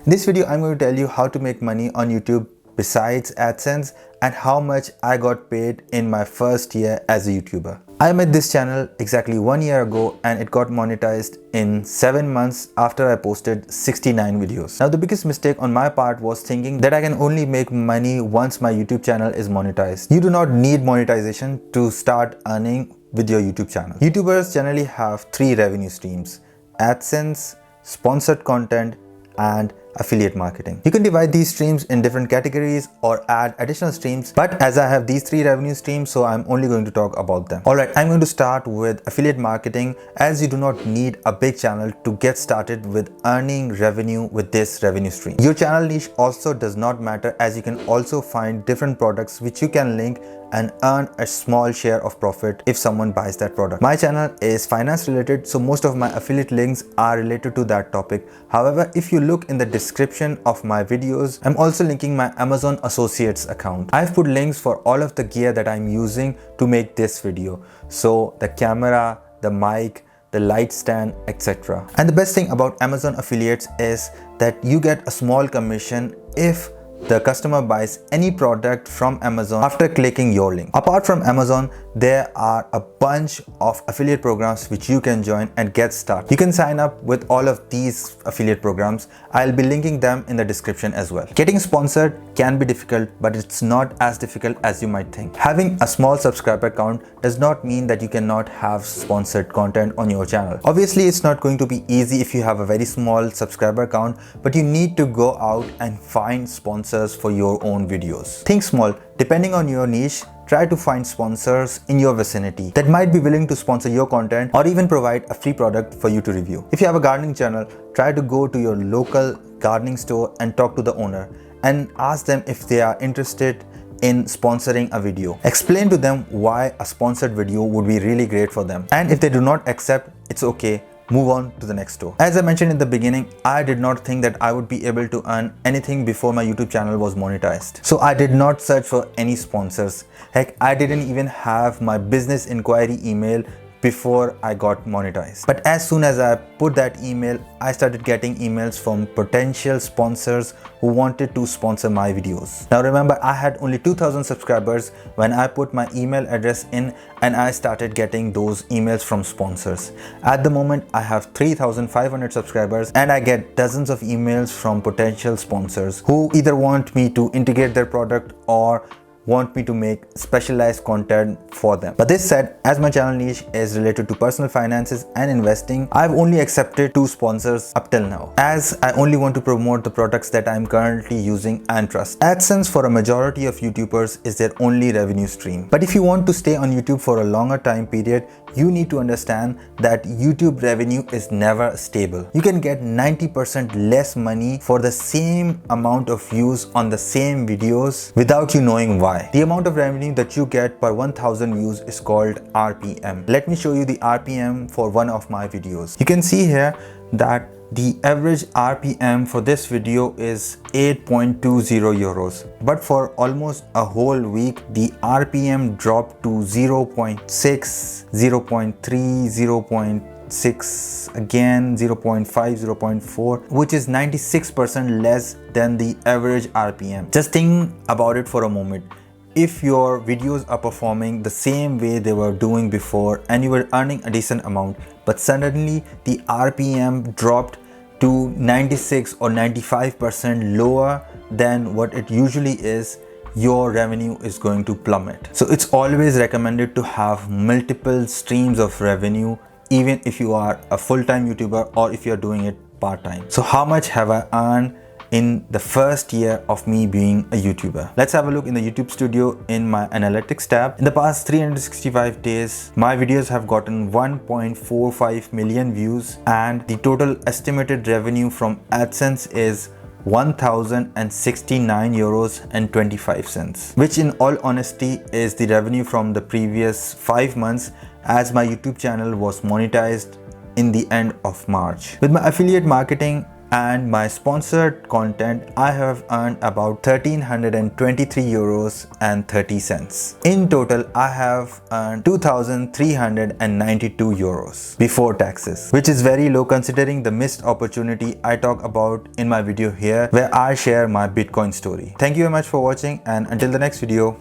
In this video, I'm going to tell you how to make money on YouTube besides AdSense and how much I got paid in my first year as a YouTuber. I made this channel exactly 1 year ago and it got monetized in 7 months after I posted 69 videos. Now the biggest mistake on my part was thinking that I can only make money once my YouTube channel is monetized. You do not need monetization to start earning with your YouTube channel. YouTubers generally have 3 revenue streams: AdSense, sponsored content, and affiliate marketing. You can divide these streams in different categories or add additional streams, but as I have these 3 revenue streams, so I'm only going to talk about them. Alright, I'm going to start with affiliate marketing, as you do not need a big channel to get started with earning revenue with this revenue stream. Your channel niche also does not matter, as you can also find different products which you can link and earn a small share of profit if someone buys that product. My channel is finance related, so most of my affiliate links are related to that topic. However, if you look in the description of my videos, I'm also linking my Amazon Associates account. I've put links for all of the gear that I'm using to make this video. So the camera, the mic, the light stand, etc. And the best thing about Amazon affiliates is that you get a small commission if the customer buys any product from Amazon after clicking your link. Apart from Amazon, there are a bunch of affiliate programs which you can join and get started. You can sign up with all of these affiliate programs. I'll be linking them in the description as well. Getting sponsored can be difficult, but it's not as difficult as you might think. Having a small subscriber count does not mean that you cannot have sponsored content on your channel. Obviously, it's not going to be easy if you have a very small subscriber count, but you need to go out and find sponsors for your own videos. Think small. Depending on your niche, try to find sponsors in your vicinity that might be willing to sponsor your content or even provide a free product for you to review. If you have a gardening channel, try to go to your local gardening store and talk to the owner and ask them if they are interested in sponsoring a video. Explain to them why a sponsored video would be really great for them. And if they do not accept, it's okay. Move on to the next store. As I mentioned in the beginning, I did not think that I would be able to earn anything before my YouTube channel was monetized. So I did not search for any sponsors. Heck, I didn't even have my business inquiry email before I got monetized. But as soon as I put that email, I started getting emails from potential sponsors who wanted to sponsor my videos. Now remember, I had only 2,000 subscribers when I put my email address in and I started getting those emails from sponsors. At the moment, I have 3,500 subscribers and I get dozens of emails from potential sponsors who either want me to integrate their product or want me to make specialized content for them. But this said, as my channel niche is related to personal finances and investing, I've only accepted 2 sponsors up till now, as I only want to promote the products that I'm currently using and trust. AdSense for a majority of YouTubers is their only revenue stream. But if you want to stay on YouTube for a longer time period, you need to understand that YouTube revenue is never stable. You can get 90% less money for the same amount of views on the same videos without you knowing why. The amount of revenue that you get per 1000 views is called RPM. Let me show you the RPM for one of my videos. You can see here that the average RPM for this video is 8.20 euros. But for almost a whole week, the RPM dropped to 0.6, 0.3, 0.6, again 0.5, 0.4, which is 96% less than the average RPM. Just think about it for a moment. If your videos are performing the same way they were doing before and you were earning a decent amount, but suddenly the RPM dropped to 96 or 95% lower than what it usually is, your revenue is going to plummet. So it's always recommended to have multiple streams of revenue, even if you are a full-time YouTuber or if you're doing it part-time. So how much have I earned in the first year of me being a YouTuber? Let's have a look in the YouTube studio in my analytics tab. In the past 365 days, my videos have gotten 1.45 million views and the total estimated revenue from AdSense is 1,069 euros and 25 cents, which in all honesty is the revenue from the previous 5 months, as my YouTube channel was monetized in the end of March. With my affiliate marketing, and my sponsored content, I have earned about 1323 euros and 30 cents. In total, I have earned 2392 euros before taxes, which is very low considering the missed opportunity I talk about in my video here where I share my Bitcoin story. Thank you very much for watching, and until the next video,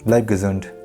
bleib gesund.